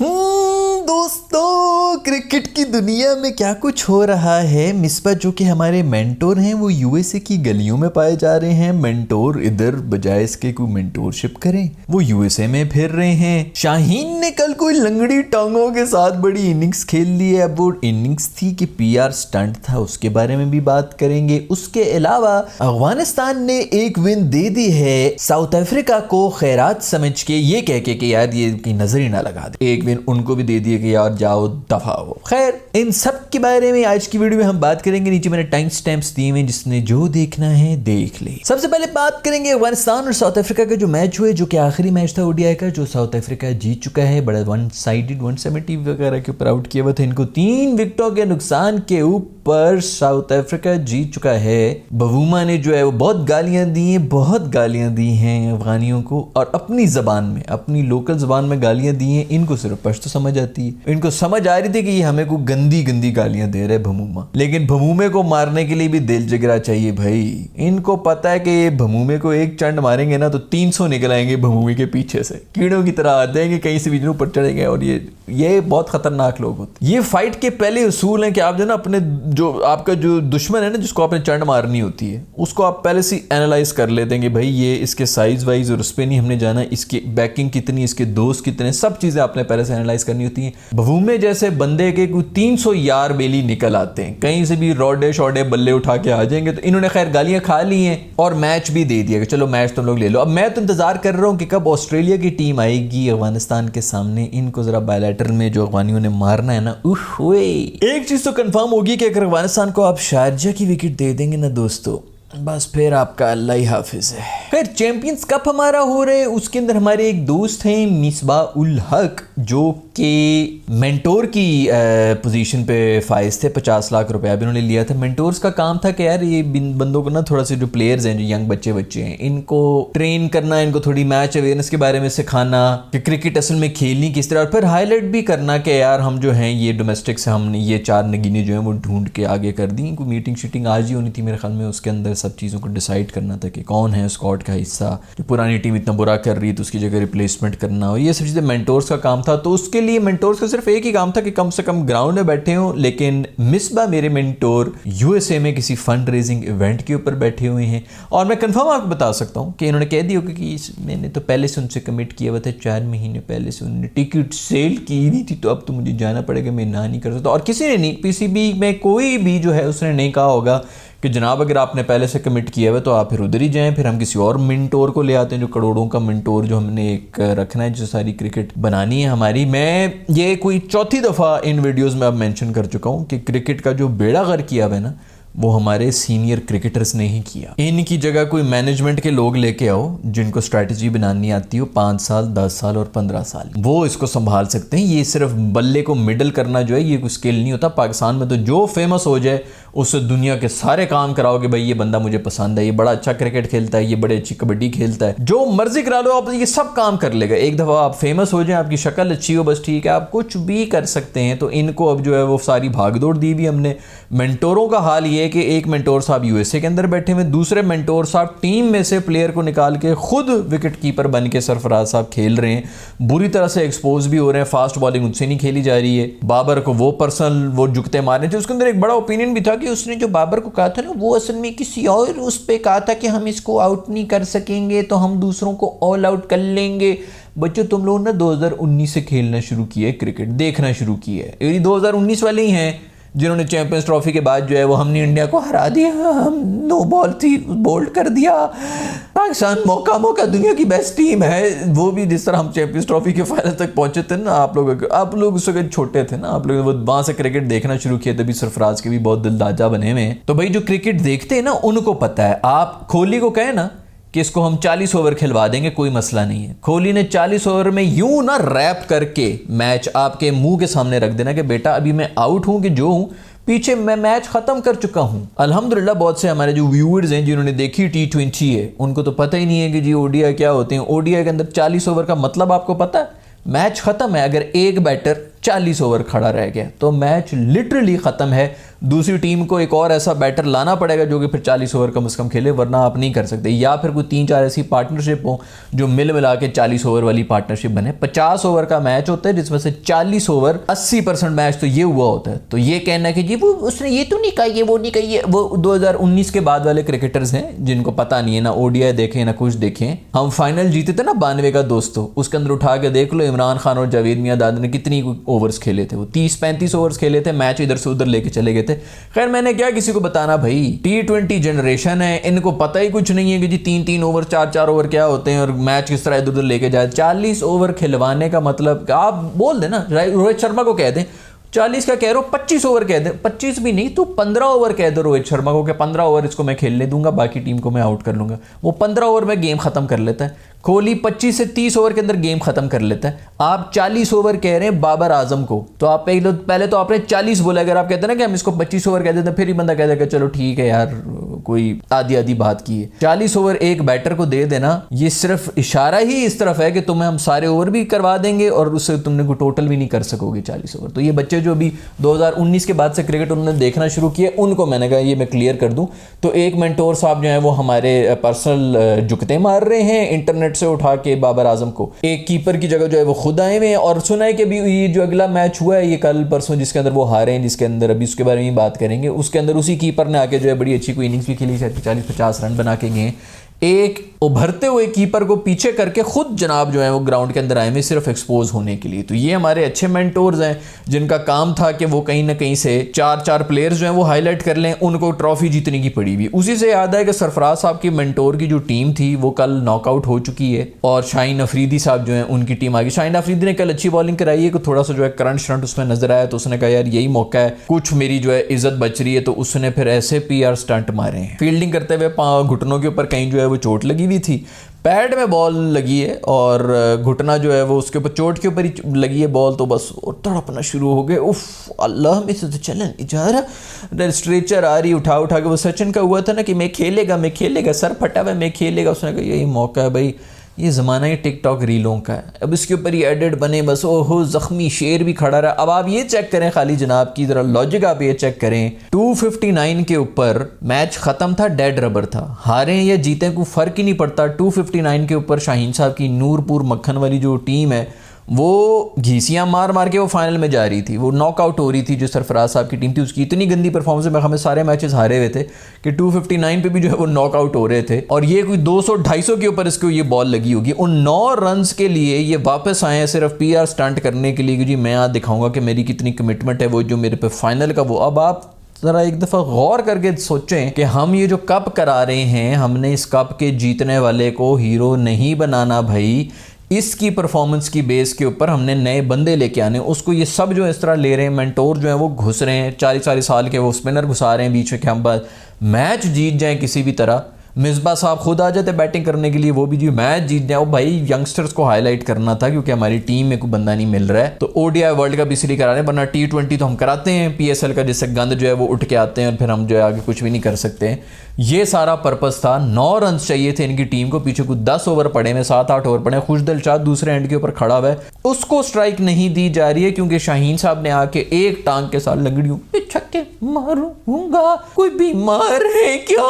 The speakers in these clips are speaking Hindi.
दोस्तों, क्रिकेट की दुनिया में क्या कुछ हो रहा है। मिसबा जो कि हमारे मेंटोर हैं वो यूएसए की गलियों में पाए जा रहे हैं। मेंटोर इधर बजाय इसके कोई मेंटोरशिप करें वो यूएसए में फिर रहे हैं। शाहीन ने कल कोई लंगड़ी टांगों के साथ बड़ी इनिंग्स खेल ली है। अब वो इनिंग्स थी कि पीआर स्टंट था, उसके बारे में भी बात करेंगे। उसके अलावा अफगानिस्तान ने एक विन दे दी है साउथ अफ्रीका को खैरात समझ के, ये कह के कि यार ये की नजर ही ना लगा दे। एक विन उनको भी दे दिए कि यार जाओ दफा हो। खैर, इन सब के बारे में आज की वीडियो में हम बात करेंगे। नीचे मैंने टाइम स्टैम्प्स दिए हुए, जिसने जो देखना है देख ले। सबसे पहले बात करेंगे अफगानिस्तान और साउथ अफ्रीका के जो मैच हुए, जो कि आखिरी मैच था ओडीआई का, जो साउथ अफ्रीका जीत चुका है। बड़ा वन साइडेड 170 वगैरह के ऊपर आउट किया हुआ था इनको। 3 विकेटों के नुकसान के ऊपर साउथ अफ्रीका जीत चुका है। बवूमा ने जो है वो बहुत गालियां दी हैं, बहुत गालियां दी हैं अफगानियों को, और अपनी जबान में, अपनी लोकल जबान में गालियां दी हैं। इनको सिर्फ पश्तो समझ आती है। इनको समझ आ रही थी कि ये हमें को गंदी गंदी गालियां दे रहे भमूमा, लेकिन भमूमे को मारने के लिए भी दिल जिगरा चाहिए भाई। इनको पता है कि ये भमूमे को एक चंड मारेंगे ना तो 300 निकल आएंगे भमूमे के पीछे से, कीड़ों की तरह आते हैं कि कहीं से भी ऊपर चढ़ेंगे। और ये बहुत खतरनाक लोग होते हैं। ये फाइट के पहले उसूल हैं कि आप जो ना अपने जो आपका जो दुश्मन है ना, जिसको आपने चंड मारनी होती है, उसको आप पहले से एनालाइज कर लेते हैं कि भाई ये इसके साइज वाइज और उस पर नहीं हमने जाना, इसकी बैकिंग कितनी, इसके दोस्त कितने, सब चीजें आपने पहले से एनालाइज करनी होती है। भवूमे जैसे बंदे के कोई 300 यार बेली निकल आते हैं, कहीं से भी रोडे शोडे बल्ले उठा के आ जाएंगे। तो इन्होंने खैर गालियां खा ली हैं और मैच भी दे दिया कि चलो मैच तुम लोग ले लो। अब मैं तो इंतजार कर रहा हूं कि कब ऑस्ट्रेलिया की टीम आएगी अफगानिस्तान के सामने। इनको जरा बायलैटरल में जो अफगानियों ने मारना है ना, एक चीज तो कंफर्म होगी कि अगर अफगानिस्तान को आप शारजा की विकेट दे देंगे ना दोस्तों, बस फिर आपका अल्लाह ही हाफिज है। फिर चैंपियंस कप हमारा हो रहे, उसके अंदर हमारे एक दोस्त हैं मिसबाह उल हक, जो कि मेंटोर की पोजीशन पे फाइज थे। 50 लाख रुपया भी उन्होंने लिया था। मेंटोर्स का काम था कि यार ये बंदों को ना थोड़ा से जो प्लेयर्स हैं, जो यंग बच्चे हैं, इनको ट्रेन करना, इनको थोड़ी मैच अवेयरनेस के बारे में सिखाना कि क्रिकेट असल में खेलनी किस तरह, और फिर हाईलाइट भी करना कि यार हम जो हैं ये डोमेस्टिक से हमने ये 4 नगीने जो हैं वो ढूंढ के आगे कर दी। कोई मीटिंग शीटिंग आज ही होनी थी मेरे ख्याल में, उसके अंदर सब चीज़ों को डिसाइड करना था कि कौन है स्क्वाड का हिस्सा, जो पुरानी टीम इतना बुरा कर रही है तो उसकी जगह रिप्लेसमेंट करना हो, ये सब चीज़ें मेंटोर्स का काम था। तो उसके लिए मेंटोर्स का सिर्फ एक ही काम था कि कम से कम ग्राउंड में बैठे हों। लेकिन मिसबा मेरे मेंटोर यूएसए में किसी फंड रेजिंग इवेंट के ऊपर बैठे हुए हैं, और मैं कंफर्म आपको बता सकता हूँ कि इन्होंने कह दिया होगा कि मैंने तो पहले से उनसे कमिट किया हुआ था, 4 महीने पहले से उन्होंने टिकट सेल की हुई थी, तो अब तो मुझे जाना पड़ेगा, मैं ना नहीं कर सकता। और किसी ने नहीं, पीसीबी में कोई भी जो है उसने नहीं कहा होगा कि जनाब अगर आपने पहले से कमिट किया हुआ तो आप फिर उधर ही जाएं, फिर हम किसी और मेंटोर को ले आते हैं, जो करोड़ों का मेंटोर जो हमने एक रखना है, जो सारी क्रिकेट बनानी है हमारी। मैं ये कोई 4थी दफ़ा इन वीडियोस में अब मेंशन कर चुका हूँ कि क्रिकेट का जो बेड़ा गर्क किया हुआ है ना, वो हमारे सीनियर क्रिकेटर्स ने ही किया। इनकी जगह कोई मैनेजमेंट के लोग लेके आओ जिनको स्ट्रैटेजी बनानी आती हो, 5 साल 10 साल और 15 साल, वो इसको संभाल सकते हैं। ये सिर्फ बल्ले को मिडल करना जो है ये कोई स्किल नहीं होता। पाकिस्तान में तो जो फेमस हो जाए उससे दुनिया के सारे काम कराओ कि भाई ये बंदा मुझे पसंद है, ये बड़ा अच्छा क्रिकेट खेलता है, ये बड़े अच्छी कबड्डी खेलता है, जो मर्जी करा लो आप, ये सब काम कर लेगा। एक दफ़ा आप फेमस हो जाए, आपकी शक्ल अच्छी हो, बस ठीक है, आप कुछ भी कर सकते हैं। तो इनको अब जो है वो सारी भागदौड़ दी भी हमने। मेंटोरों का हाल ये है कि एक मेंटोर साहब यूएसए के अंदर बैठे हुए, दूसरे मेंटोर साहब टीम में से प्लेयर को निकाल के खुद विकेट कीपर बन के सरफराज साहब खेल रहे हैं, बुरी तरह से एक्सपोज भी हो रहे हैं। फास्ट बॉलिंग उनसे नहीं खेली जा रही है। बाबर को वो पर्सनल वो जुगते मारने थे। उसके अंदर एक बड़ा ओपिनियन भी था कि उसने जो बाबर को कहा था ना, वो असल में किसी और उस पर कहा था कि हम इसको आउट नहीं कर सकेंगे तो हम दूसरों को ऑल आउट कर लेंगे। बच्चों, तुम लोग ना 2019 से खेलना शुरू किया है, क्रिकेट देखना शुरू किया है। ये 2019 वाले ही हैं जिन्होंने चैंपियंस ट्रॉफी के बाद जो है वो हमने इंडिया को हरा दिया, हम 9 बॉल थी बोल्ड कर दिया। पाकिस्तान मौका दुनिया की बेस्ट टीम है। वो भी जिस तरह हम चैंपियंस ट्रॉफी के फाइनल तक पहुंचे थे ना, आप लोग उस वक्त छोटे थे ना, आप लोग वो वहां से क्रिकेट देखना शुरू किया, तभी सरफराज के भी बहुत दिलदाजा बने हुए हैं। तो भाई जो क्रिकेट देखते हैं ना उनको पता है। आप कोहली को कहें ना कि इसको हम 40 ओवर खिलवा देंगे, कोई मसला नहीं है। कोहली ने 40 ओवर में यूं ना रैप करके मैच आपके मुंह के सामने रख देना कि बेटा अभी मैं आउट हूं कि जो हूं, पीछे मैं मैच खत्म कर चुका हूं। अल्हम्दुलिल्लाह बहुत से हमारे जो व्यूअर्स हैं जिन्होंने देखी T20 है, उनको तो पता ही नहीं है कि जी ओडीआई क्या होते हैं। ओडीआई के अंदर 40 ओवर का मतलब आपको पता है? मैच खत्म है। अगर एक बैटर 40 ओवर खड़ा रह गया तो मैच लिटरली खत्म है। दूसरी टीम को एक और ऐसा बैटर लाना पड़ेगा जो कि फिर 40 ओवर कम से कम खेले, वरना आप नहीं कर सकते। या फिर कोई 3-4 ऐसी पार्टनरशिप हो जो मिल मिला के 40 ओवर वाली पार्टनरशिप बने। 50 ओवर का मैच होता है जिसमें से 40 ओवर 80% मैच तो ये हुआ होता है। तो ये कहना कि जी वो उसने ये तो नहीं कहा, ये वो नहीं कही, वो 2019 के बाद वाले क्रिकेटर्स हैं जिनको पता नहीं है, ना ओडीआई देखें ना कुछ देखें। हम फाइनल जीते थे ना 92 का दोस्तों, उसके अंदर उठा के देख लो इमरान खान और जावेद मियांदाद ने कितनी ओवर्स खेले थे, वो 30-35 ओवर्स खेले थे, मैच इधर से उधर लेके चले गए थे। खैर मैंने क्या किसी को बताना भाई, T20 जनरेशन है, इनको पता ही कुछ नहीं है कि जी 3-3 ओवर 4-4 ओवर क्या होते हैं और मैच किस तरह इधर उधर लेके जाए। 40 ओवर खिलवाने का मतलब आप बोल देना, रोहित शर्मा को कह दें 40 का कह रहे हो 25 ओवर कह दे, 25 भी नहीं तो 15 ओवर कह दो रोहित शर्मा को कि 15 ओवर इसको मैं खेलने दूंगा, बाकी टीम को मैं आउट कर लूंगा। वो 15 ओवर में गेम खत्म कर लेता है। कोहली 25 से 30 ओवर के अंदर गेम खत्म कर लेता है। आप 40 ओवर कह रहे हैं बाबर आजम को, तो आप पहले तो आपने 40 बोला। अगर आप कहते हैं ना कि हम इसको 25 ओवर कह देते, फिर ही बंदा कह देगा चलो ठीक है यार, कोई आधी आधी बात की है। 40 ओवर एक बैटर को दे देना, ये सिर्फ इशारा ही इस तरफ है कि तुम्हें हम सारे ओवर भी करवा देंगे और उससे तुमने कोई टोटल भी नहीं कर सकोगे 40 ओवर। तो ये बच्चे जो अभी 2019 के बाद से क्रिकेट उन्होंने देखना शुरू किया, उनको मैंने कहा ये मैं क्लियर कर दूं। तो एक मेंटोर साहब जो है वो हमारे पर्सनल जुकते मार रहे हैं इंटरनेट से उठा के बाबर आजम को। एक कीपर की जगह जो है वो खुद आए हुए हैं और सुना है कि अभी ये जो अगला मैच हुआ है ये कल परसों जिसके अंदर वो हारे हैं, जिसके अंदर अभी उसके बारे में बात करेंगे, उसके अंदर उसी कीपर ने आके जो है बड़ी अच्छी कोई इनिंग्स भी खेली, 40-50 रन बना के गए। एक उभरते हुए कीपर को पीछे करके खुद जनाब जो है वो ग्राउंड के अंदर आए हुए सिर्फ एक्सपोज होने के लिए। तो ये हमारे अच्छे मेंटोर्स हैं जिनका काम था कि वो कहीं ना कहीं से 4-4 प्लेयर्स जो हैं वो हाईलाइट कर लें, उनको ट्रॉफी जीतने की पड़ी हुई। उसी से याद है कि सरफराज साहब की मेंटोर की जो टीम थी वो कल नॉकआउट हो चुकी है और शाहीन अफरीदी साहब जो है उनकी टीम आ गई। शाहीन अफरीदी ने कल अच्छी बॉलिंग कराई है, थोड़ा सा जो है करंट शरंट उसमें नजर आया, तो उसने कहा यार यही मौका है, कुछ मेरी जो है इज्जत बच रही है, तो उसने फिर ऐसे PR स्टंट मारे हैं। फील्डिंग करते हुए घुटनों के ऊपर कहीं जो है वो चोट लगी हुई थी, पैड में बॉल लगी है और घुटना जो है वो उसके ऊपर चोट के ऊपर ही लगी है बॉल, तो बस तड़पना शुरू हो गए। उफ अल्लाह में से चलन इजारा स्ट्रेचर आ रही उठा के। वो सचिन का हुआ था ना कि मैं खेलेगा सर फटा हुआ मैं खेलेगा, उसने कहा यही मौका है भाई, ये ज़माना ही टिकटॉक रीलों का है। अब इसके ऊपर ही एडिट बने बस, ओहो ज़ख्मी शेर भी खड़ा रहा। अब आप ये चेक करें खाली जनाब की ज़रा लॉजिक आप ये चेक करें, 259 के ऊपर मैच ख़त्म था, डेड रबर था, हारें या जीतें कोई फ़र्क ही नहीं पड़ता। 259 के ऊपर शाहीन साहब की नूरपुर मक्खन वाली जो टीम है वो घीसियाँ मार मार के वो फाइनल में जा रही थी, वो नॉकआउट हो रही थी। जो सरफराज साहब की टीम थी उसकी इतनी गंदी परफॉर्मेंस है, हमें सारे मैचेस हारे हुए थे कि 259 पे भी जो है वो नॉकआउट हो रहे थे और ये कोई 200-250 के ऊपर इसको ये बॉल लगी होगी। उन 9 रन्स के लिए ये वापस आए हैं सिर्फ PR स्टंट करने के लिए कि जी मैं आज दिखाऊंगा कि मेरी कितनी कमिटमेंट है, वो जो मेरे पे फाइनल का वो। अब आप ज़रा एक दफ़ा गौर करके सोचें कि हम ये जो कप करा रहे हैं, हमने इस कप के जीतने वाले को हीरो नहीं बनाना भाई, इसकी परफॉर्मेंस की बेस के ऊपर हमने नए बंदे लेके आने। उसको ये सब जो इस तरह ले रहे हैं, मेंटोर जो है वो घुस रहे हैं, 40-40 साल के वो स्पिनर घुसा रहे हैं बीच में कि हम मैच जीत जाएं किसी भी तरह। मिसबा साहब खुद आ जाते बैटिंग करने के लिए, वो भी जो मैच जीत जाए। वो भाई यंगस्टर्स को हाईलाइट करना था क्योंकि हमारी टीम में कोई बंदा नहीं मिल रहा है, तो ODI वर्ल्ड कप इसलिए करा रहे हैं, वरना T20 तो हम कराते हैं PSL का, जिससे गंद जो है वो उठ के आते हैं और फिर हम जो है आगे कुछ भी नहीं कर सकते हैं। ये सारा पर्पस था। 9 रन चाहिए थे इनकी टीम को, पीछे कुछ 10 ओवर पड़े में, 7-8 ओवर पड़े। खुशदिल शाह दूसरे एंड के ऊपर खड़ा हुआ है, उसको स्ट्राइक नहीं दी जा रही है क्योंकि शाहीन साहब ने आके एक टांग के साथ लंगड़ियों छक्के मारूंगा, कोई बीमार है क्या,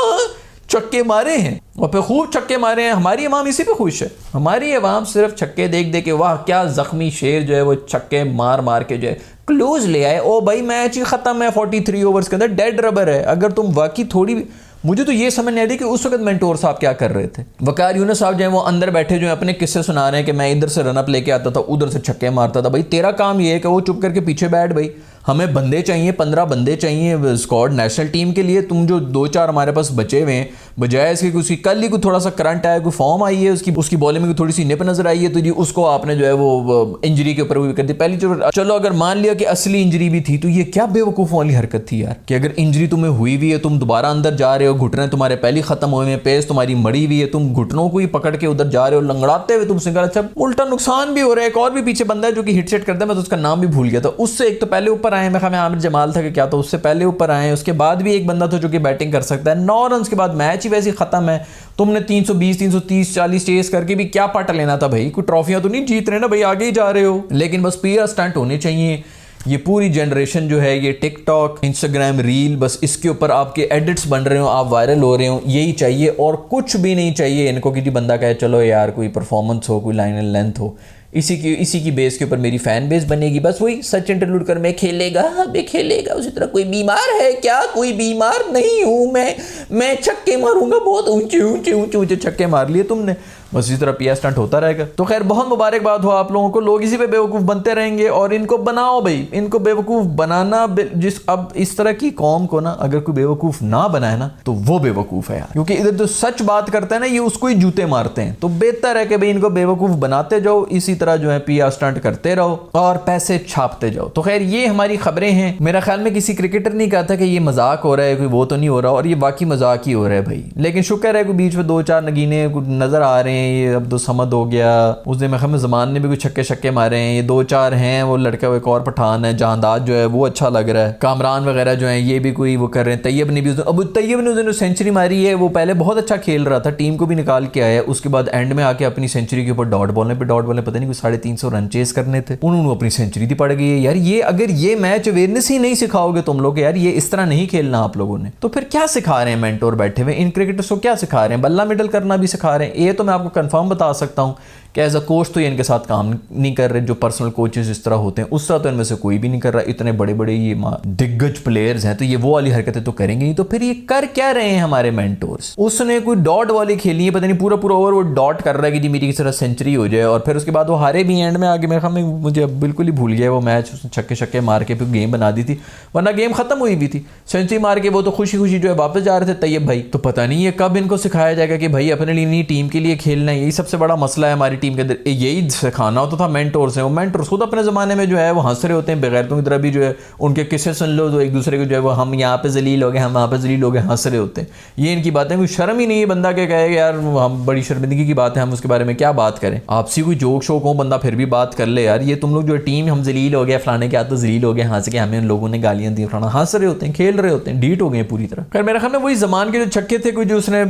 चक्के मारे हैं और फिर खूब छक्के मारे हैं। हमारी अवाम इसी पे खुश है, हमारी अवाम सिर्फ छक्के देख दे के वाह क्या जख्मी शेर जो है वो छक्के मार मार के जो है क्लोज ले आए। ओ भाई मैच ही खत्म है, 43 ओवर्स के अंदर डेड रबर है। अगर तुम वाकई थोड़ी भी, मुझे तो ये समझ नहीं आती कि उस वक्त मेंटोर साहब क्या कर रहे थे। वकार यूनुस साहब जो है वो अंदर बैठे जो है अपने किस्से सुना रहे हैं कि मैं इधर से रनअप लेके आता था, उधर से छक्के मारता था। भाई तेरा काम ये है कि वो चुप करके पीछे बैठ, भाई हमें बंदे चाहिए, 15 बंदे चाहिए स्क्वाड नेशनल टीम के लिए। तुम जो 2-4 हमारे पास बचे हुए हैं, बजाय इसके उसकी कल ही कोई थोड़ा सा करंट आया, कोई फॉर्म आई है उसकी बॉलिंग में थोड़ी सी निप नजर आई है, तो जी उसको आपने जो है वो इंजरी के ऊपर भी कर दी पहली जो। चलो अगर मान लिया कि असली इंजरी भी थी, तो ये क्या बेवकूफ़ वाली हरकत थी यार कि अगर इंजरी तुम्हें हुई भी है, तुम दोबारा अंदर जा रहे हो, घुटने तुम्हारे पहले खत्म हुए हैं, पेस तुम्हारी मड़ी हुई है, तुम घुटनों को ही पकड़ के उधर जा रहे हो लंगड़ाते हुए, तुम सिंगल। अच्छा उल्टा नुकसान भी हो रहा है। एक और भी पीछे बंदा है जो कि हिट सेट करता है, मैं तो उसका नाम भी भूल गया था। उससे एक तो पहले ऊपर आए, मैं आमिर जमाल था कि क्या, तो उससे पहले ऊपर आए। उसके बाद भी एक बंदा था जो कि बैटिंग कर सकता है। 9 रन के बाद मैच ही वैसे खत्म है। तुमने 320, 330, 40 चेस करके भी क्या पाटा लेना था भाई, कोई ट्रॉफियां तो नहीं जीत रहे ना भाई, आगे ही जा रहे हो। लेकिन बस PR स्टंट होने चाहिए, ये पूरी जनरेशन जो है ये टिकटॉक, इंस्टाग्राम रील, बस इसके ऊपर आपके एडिट्स बन रहे हो, आप वायरल हो रहे हो, यही चाहिए और कुछ भी नहीं चाहिए इनको कि जी बंदा कहे चलो यार कोई परफॉर्मेंस हो, कोई लाइन एंड लेंथ हो, इसी की बेस के ऊपर मेरी फैन बेस बनेगी। बस वही सचिन तेंदुलकर में खेलेगा, बे खेलेगा, उसी तरह कोई बीमार है क्या? कोई बीमार नहीं हूँ मैं छक्के मारूंगा, बहुत ऊंचे ऊंचे ऊंचे ऊंचे छक्के मार लिए तुमने, बस इसी तरह पिया स्टंट होता रहेगा। तो खैर बहुत मुबारकबाद हो आप लोगों को, लोग इसी पे बेवकूफ़ बनते रहेंगे और इनको बनाओ भाई, इनको बेवकूफ़ बनाना अब इस तरह की कौम को ना अगर कोई बेवकूफ़ ना बनाए ना तो वो बेवकूफ़ है यार, क्योंकि इधर जो सच बात करता है ना ये उसको ही जूते मारते हैं। तो बेहतर है कि भाई इनको बेवकूफ़ बनाते जाओ, इसी तरह जो है पिया स्टंट करते रहो और पैसे छापते जाओ। तो खैर ये हमारी खबरें हैं। मेरा ख्याल में किसी क्रिकेटर ने कहा था कि ये मजाक हो रहा है, कोई वो तो नहीं हो रहा, और ये वाकई मजाक ही हो रहा है भाई। लेकिन शुक्र है कि बीच में 2-4 नगीने नजर आ रहे हैं। ये अब्दुल समद हो गया, उस दिन मैं जमान ने भी कुछ छक्के मारे हैं, ये 2-4 हैं, वो लड़का एक और पठान है जहांदाज जो है वो अच्छा लग रहा है, कामरान वगैरह जो है ये भी कोई वो कर रहे हैं। तैयब ने भी अब तैयब ने उस दिन सेंचुरी मारी है, वो पहले बहुत अच्छा खेल रहा था, टीम को भी निकाल के आया, उसके बाद एंड में आके अपनी सेंचुरी के ऊपर डॉट बॉल पता नहीं कोई 350 रन चेस करने थे, उन्होंने अपनी सेंचुरी दी पड़ गई है यार। ये अगर ये मैच अवेयरनेस ही नहीं सिखाओगे तुम लोग यार, ये इस तरह नहीं खेलना आप लोगों ने, तो फिर क्या सिखा रहे हैं मेंटोर बैठे हुए इन क्रिकेटर्स को? क्या सिखा रहे हैं? बल्ला मिडल करना भी सिखा रहे हैं। ये तो मैं आपको कंफर्म बता सकता हूं कि एज अ कोच तो ये इनके साथ काम नहीं कर रहे। जो पर्सनल कोचेस इस तरह होते हैं उस तरह तो इनमें से कोई भी नहीं कर रहा। इतने बड़े बड़े ये दिग्गज प्लेयर्स हैं तो ये वो वाली हरकतें तो करेंगे नहीं। तो फिर ये कर क्या रहे हैं हमारे मेंटोर्स? उसने कोई डॉट वाली खेली है, पता नहीं पूरा ओवर वो डॉट कर रहा है कि जी मेरी किसी तरह सेंचुरी हो जाए, और फिर उसके बाद वो हारे भी एंड में आगे। मेरे ख्याल में मुझे अब बिल्कुल ही भूल गया वो मैच, उसने छक्के मार के फिर गेम बना दी थी, वरना गेम खत्म हुई भी थी। सेंचुरी मार के वो तो खुशी खुशी जो है वापस जा रहे थे तैयब भाई। तो पता नहीं ये कब इनको सिखाया जाएगा कि भाई अपने लिए नहीं टीम के लिए खेलना है। यही सबसे बड़ा मसला है हमारी टीम के अंदर, यही सिखाना होता था मेंटोर से। वो मेंटोर खुद अपने ज़माने में जो है वो हंस रहे होते हैं बेगैरतों की तरह भी, जो है उनके किस्से सुन लो तो एक दूसरे को जो है वो हम यहाँ पे जलील हो गए, हम वहाँ पे जलील हो गए, हंस रहे होते हैं। ये इनकी बातें, कोई शर्म ही नहीं है बंदा के कहे यार हम बड़ी शर्मिंदगी की बात है, हम उसके बारे में क्या बात करें। आपसी कोई जोक शोक हो बंदा फिर भी बात कर ले यार। ये तुम लोग जो टीम हम जलील हो गया, फलाने के हाथ तो जलील हो गए, हंस के हमें उन लोगों ने गालियां दी, फलाना, हंस रहे होते हैं, खेल रहे होते हैं, डीट हो गए पूरी तरह। खैर मेरे ख्याल में वही जमान के जो छक्के थे, कोई जो उसने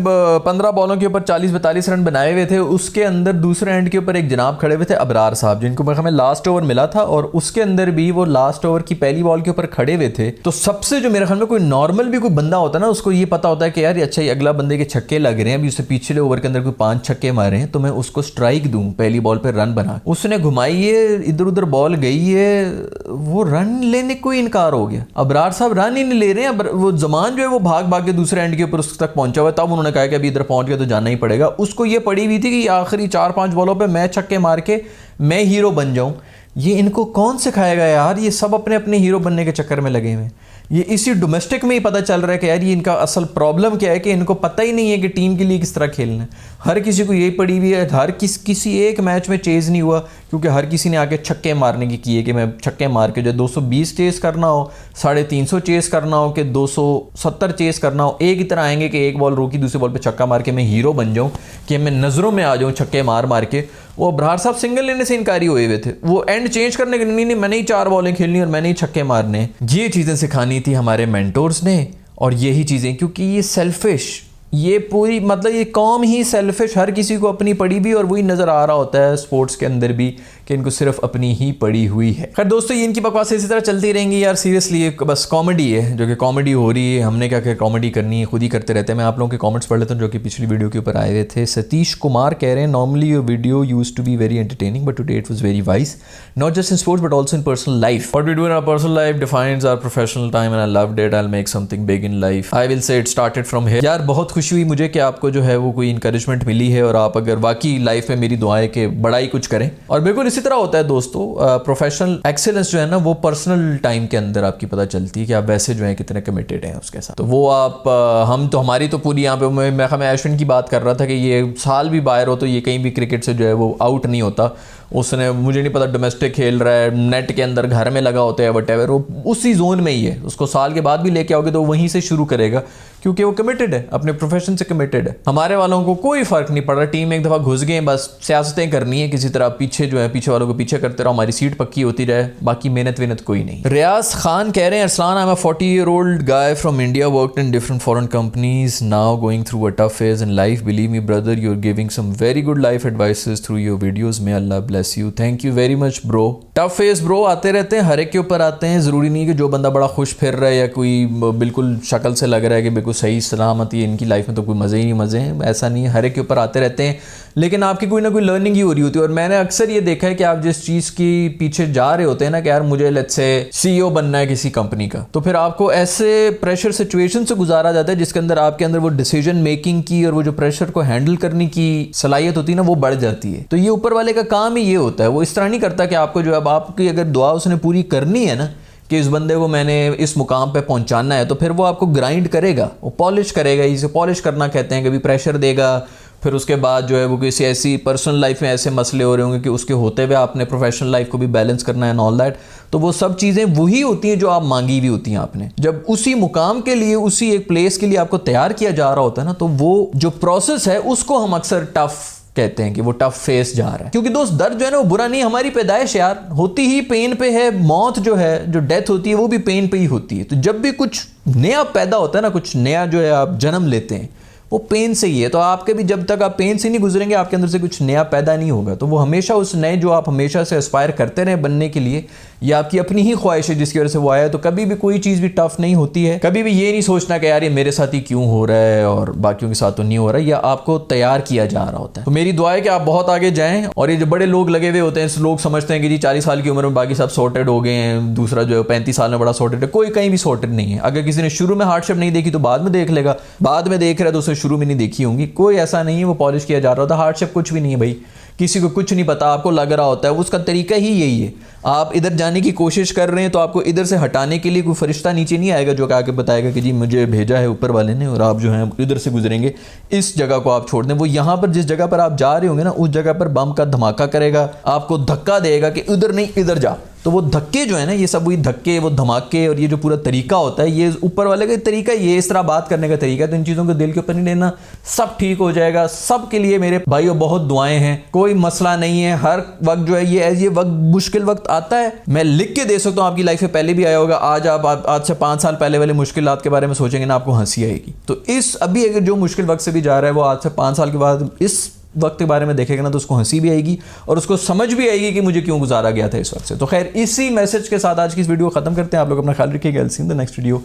15 बॉलों के ऊपर 40-42 रन बनाए हुए थे, उसके अंदर दूसरे एंड के ऊपर एक जनाब खड़े हुए थे अबरार साहब, जिनको मेरे ख्याल में लास्ट ओवर मिला था, और उसके अंदर भी वो लास्ट ओवर की पहली बॉल के ऊपर खड़े हुए थे। तो सबसे जो मेरे ख्याल में कोई नॉर्मल भी कोई बंदा होता है ना, उसको ये पता होता है कि यार अच्छा ये अगला बंदे के छक्के लग रहे हैं, अभी उससे पिछले ओवर के अंदर कोई 5 छक्के मारे हैं तो मैं उसको स्ट्राइक दूं पहली बॉल पे रन बना। उसने घुमाई है, इधर उधर बॉल गई है, वो रन लेने को इनकार हो गया। अबरार साहब रन ही नहीं ले रहे हैं। वो जमान जो है वो भाग भाग के दूसरे एंड के ऊपर उस तक पहुंचा हुआ, तब उन्होंने कहा कि अभी इधर पहुंच गया तो जाना ही पड़ेगा। उसको ये पड़ी हुई थी कि आखिरी 4-5 बॉलों पे मैं छक्के मार के मैं हीरो बन जाऊं। ये इनको कौन सिखाएगा यार? ये सब अपने अपने हीरो बनने के चक्कर में लगे हुए हैं। ये इसी डोमेस्टिक में ही पता चल रहा है कि यार ये इनका असल प्रॉब्लम क्या है, कि इनको पता ही नहीं है कि टीम के लिए किस तरह खेलना है। हर किसी को यही पड़ी हुई है, हर किसी एक मैच में चेज़ नहीं हुआ, क्योंकि हर किसी ने आके छक्के मारने की किए कि मैं छक्के मार के जो 220 चेज़ करना हो, 350 चेज़ करना हो, कि 270 चेज़ करना हो, एक ही तरह आएंगे कि एक बॉल रोकी दूसरी बॉल पे छक्का मार के मैं हीरो बन जाऊँ, कि मैं नज़रों में आ जाऊँ छक्के मार के। वो अबरार साहब सिंगल लेने से इनकारी हुए हुए थे, वो एंड चेंज करने के नहीं, मैंने ही 4 बॉलें खेलनी और मैंने ही छक्के मारने। ये चीज़ें सिखानी थी हमारे मेंटोर्स ने, और यही चीज़ें, क्योंकि ये सेल्फिश, ये पूरी मतलब ये कौम ही सेल्फिश, हर किसी को अपनी पड़ी भी, और वही नज़र आ रहा होता है स्पोर्ट्स के अंदर भी कि इनको सिर्फ अपनी ही पड़ी हुई है। खैर दोस्तों ये इनकी बकवास इसी तरह चलती रहेंगी यार। सीरियसली ये बस कॉमेडी है, जो कि कॉमेडी हो रही है, हमने क्या कॉमेडी करनी है, खुद ही करते रहते हैं। मैं आप लोगों के कमेंट्स पढ़ लेता हूँ जो कि पिछली वीडियो के ऊपर आए हुए थे। सतीश कुमार कह रहे हैं, normally your video used to be very entertaining but today it was very wise, not just in sports but also in personal life. What we do in our personal life defines our professional time and I loved it, I will make something big in life, I will say it started from here. यार बहुत खुशी हुई मुझे कि आपको जो है वो कोई इंकरेजमेंट मिली है, और आप अगर वाकई लाइफ में मेरी दुआएं के बड़ा ही कुछ करें। और बिल्कुल इसी तरह होता है दोस्तों, प्रोफेशनल एक्सीलेंस जो है ना वो पर्सनल टाइम के अंदर आपकी पता चलती है कि आप वैसे जो है कितने कमिटेड हैं उसके साथ। तो वो आप हम तो हमारी तो पूरी यहाँ पे मैं अश्विन की बात कर रहा था कि ये साल भी बाहर हो तो ये कहीं भी क्रिकेट से जो है वो आउट नहीं होता। उसने मुझे नहीं पता डोमेस्टिक खेल रहा है, नेट के अंदर घर में लगा होता है वट एवर, वो उसी जोन में ही है। उसको साल के बाद भी लेके आओगे तो वहीं से शुरू करेगा, क्योंकि वो कमिटेड है, अपने प्रोफेशन से कमिटेड है। हमारे वालों को कोई फर्क नहीं पड़ रहा, टीम में एक दफ़ा घुस गए, बस सियासतें करनी है किसी तरह, पीछे जो है पीछे वालों को पीछे करते रहो, हमारी सीट पक्की होती रहे, बाकी मेहनत वेहनत कोई नहीं। रियाज खान कह रहे हैं Arsalan, I am a 40-year-old guy from India, worked in different foreign companies, now going through a tough phase in life. Believe me brother, you're giving some very good life advices through your videos. May Allah bless you. Thank you very much bro. Tough phase bro आते रहते हैं, हर एक के ऊपर आते हैं। ज़रूरी नहीं कि जो बंदा बड़ा खुश फिर रहा है या कोई बिल्कुल शक्ल से लग रहा है कि बिल्कुल सही सलामती इनकी लाइफ में तो कोई मज़े ही नहीं मज़े हैं, ऐसा नहीं है, हर एक के ऊपर आते रहते हैं, लेकिन आपकी कोई ना कोई लर्निंग ही हो रही होती है। और मैंने अक्सर ये देखा है कि आप जिस चीज़ की पीछे जा रहे होते हैं ना कि यार मुझे लेट्स से CEO बनना है किसी कंपनी का, तो फिर आपको ऐसे प्रेशर सिचुएशन से गुजारा जाता है जिसके अंदर आपके अंदर वो डिसीजन मेकिंग की और वो जो प्रेशर को हैंडल करने की सलाहियत होती है ना, वो बढ़ जाती है। तो ये ऊपर वाले का काम ही ये होता है, वो इस तरह नहीं करता कि आपको जो अब आपकी अगर दुआ उसने पूरी करनी है ना कि इस बंदे को मैंने इस मुकाम पे पहुंचाना है, तो फिर वो आपको ग्राइंड करेगा, वो पॉलिश करेगा, इसे पॉलिश करना कहते हैं। कभी प्रेशर देगा, फिर उसके बाद जो है वो किसी ऐसी पर्सनल लाइफ में ऐसे मसले हो रहे होंगे कि उसके होते हुए आपने प्रोफेशनल लाइफ को भी बैलेंस करना है एंड ऑल दैट। तो वो सब चीज़ें वही होती हैं जो आप मांगी हुई होती हैं आपने। जब उसी मुकाम के लिए, उसी एक प्लेस के लिए आपको तैयार किया जा रहा होता है ना, तो वो जो प्रोसेस है उसको हम अक्सर टफ कहते हैं कि वो टफ फेस जा रहा है। क्योंकि दोस्त दर्द जो है ना वो बुरा नहीं, हमारी पैदाइश यार होती ही पेन पे है। मौत जो है, जो डेथ होती है वो भी पेन पे ही होती है। तो जब भी कुछ नया पैदा होता है ना, कुछ नया जो है आप जन्म लेते हैं, वो पेन से ही है। तो आपके भी जब तक आप पेन से नहीं गुजरेंगे आपके अंदर से कुछ नया पैदा नहीं होगा। तो वो हमेशा उस नए जो आप हमेशा से एस्पायर करते रहे बनने के लिए, ये आपकी अपनी ही ख्वाहिश है जिसकी वजह से वो आया। तो कभी भी कोई चीज़ भी टफ नहीं होती है। कभी भी ये नहीं सोचना कि यार ये मेरे साथ ही क्यों हो रहा है और बाकियों के साथ तो नहीं हो रहा है, या आपको तैयार किया जा रहा होता है। तो मेरी दुआ है कि आप बहुत आगे जाएं। और ये जो बड़े लोग लगे हुए होते हैं, लोग समझते हैं कि जी 40 साल की उम्र में बाकी सब सॉर्टेड हो गए हैं, दूसरा जो है 35 साल में बड़ा सॉर्टेड है। कोई कहीं भी सॉर्टेड नहीं है। अगर किसी ने शुरू में हार्डशिप नहीं देखी तो बाद में देख लेगा, बाद में देख रहा है तो उसने शुरू में नहीं देखी होंगी। कोई ऐसा नहीं है वो पॉलिश किया जा रहा होता। हार्डशिप कुछ भी नहीं है भाई, किसी को कुछ नहीं पता, आपको लग रहा होता है, उसका तरीका ही यही है। आप इधर जाने की कोशिश कर रहे हैं तो आपको इधर से हटाने के लिए कोई फरिश्ता नीचे नहीं आएगा जो आके बताएगा कि जी मुझे भेजा है ऊपर वाले ने और आप जो है इधर से गुजरेंगे, इस जगह को आप छोड़ दें। वो यहाँ पर जिस जगह पर आप जा रहे होंगे ना, उस जगह पर बम का धमाका करेगा, आपको धक्का देगा कि उधर नहीं इधर जा। तो वो धक्के जो है ना, ये सब वही धक्के, वो धमाके और ये जो पूरा तरीका होता है, ये ऊपर वाले का तरीका, ये इस तरह बात करने का तरीका है। तो इन चीज़ों को दिल के ऊपर नहीं लेना, सब ठीक हो जाएगा। सब के लिए मेरे भाइयों बहुत दुआएं हैं, कोई मसला नहीं है। हर वक्त जो है ये वक्त मुश्किल वक्त आता है, मैं लिख के दे सकता हूँ, आपकी लाइफ में पहले भी आया होगा। आज से 5 साल पहले वाले मुश्किलात के बारे में सोचेंगे ना, आपको हंसी आएगी। तो इस अभी अगर जो मुश्किल वक्त से भी जा रहा है, वो आज से 5 साल के बाद इस वक्त के बारे में देखेगा ना, तो उसको हंसी भी आएगी और उसको समझ भी आएगी कि मुझे क्यों गुजारा गया था इस वक्त से। तो खैर इसी मैसेज के साथ आज की इस वीडियो खत्म करते हैं। आप लोग अपना ख्याल रखिएगा। सी इन द नेक्स्ट वीडियो।